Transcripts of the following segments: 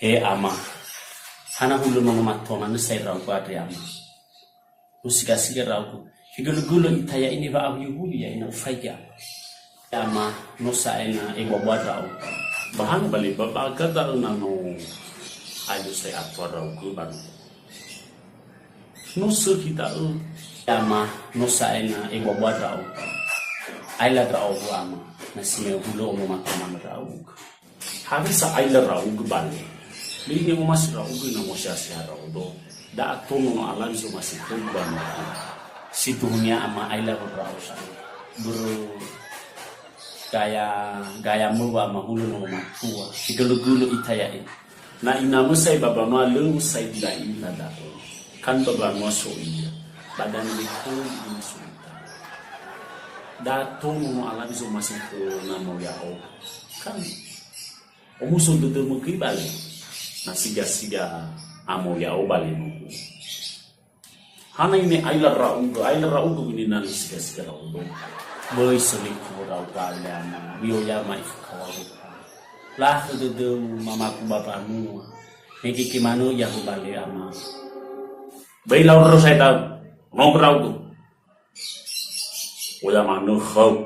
ama hana hulu no matona no sai rau kwa ama usika siga rau higulugulo itaya ini ba abu yuli ya ina ufaiya ama no sai na e bwa rau bahan bali baba kata na no ayo sai atwa rau ku ban no so kita ama no sai na e bwa rau ai la rau ama na sime hulu no matona rau habis ai la rau ku bali Lini mo mas rau na mo siya rau do da atono no alam so masih tuban situnya ama I love rau sa buru gaya mo wa mahulu no matua sigalo-gulo itaya na ina mo say baba no alu say da ina da kan baba mo so iya badan liko in suta da atono no alam so masih na mo ya o kan o muso do mo kibali na siga amo ya obali nuku hana ini aila raugo ini nan siga raugo boy seliku rau kalian bio ya mai kawaru lah de mamaku bapamu niki kimano ya obali ama bai lau ro sai tahu ngong raugo oya manu khau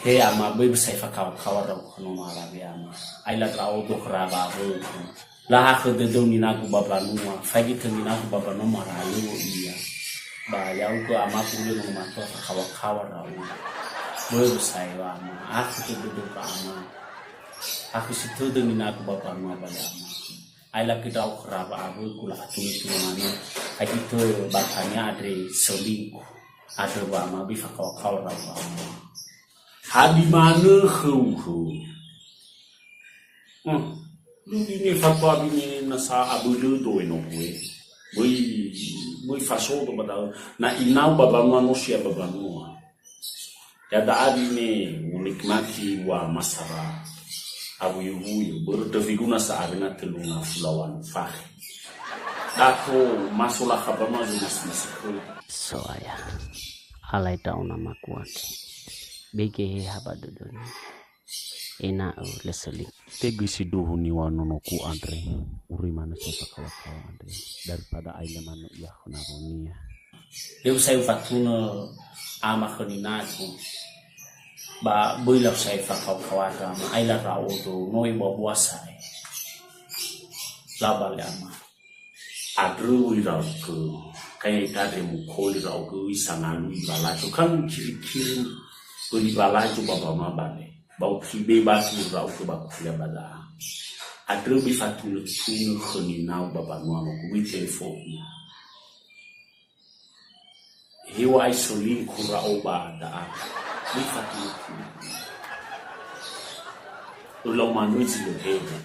he ama bai sai fa kawar rau no mara be ama aila raugo kraba bo lah aku dedong ninaku bapa numa fagi ninaku bapa numa ralu iya ba ya uko ama kulo no mato kawa ralu boy sai wa ama aku dedong ka ama aku situ ninaku bapa numa ba ama ai la kita ukraba abu kula atuni tumano ai itu batanya adre selingkuh ada ba ama bi kawa ralu ama hadi mana khu ini fatwa ini nasa abulu do eno bui faso do badal na inau babanu manusia babanu ya da adine unikmati wa masara abu yuyu berdeviguna sa arena teluna fulawan fah dako masula khabama mas so aya alai tau nama kuat bege habadudun ena leseli tegi si duhu ni wanono ku andre uri mana siapa kawan andre daripada aile manu ya khonaronia eu sai fatuna ama khoninaku ba buila sai fa kawata ma aila rao do noi bo buasai labale ama adru ira ku kai tade mu kholi rao ku isangan bala to kan kiri beli bala ju baba ma bale bau kibe batu rau ke baku ya bala adru bi fatul tunu khoni nau baba no mo ku telefon hiwa isolin ku rau ba da bi fatul ulo manu ji lo hebe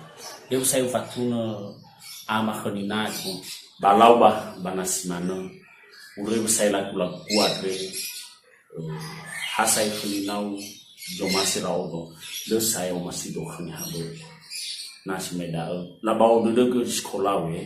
eu sai fatuna ama khoni na ku balau ba banasimano ure sai la kula kuadre hasai khoni nau do masih raudo do saya masih do khanya bo nasi meda la bawo do ke sekolah we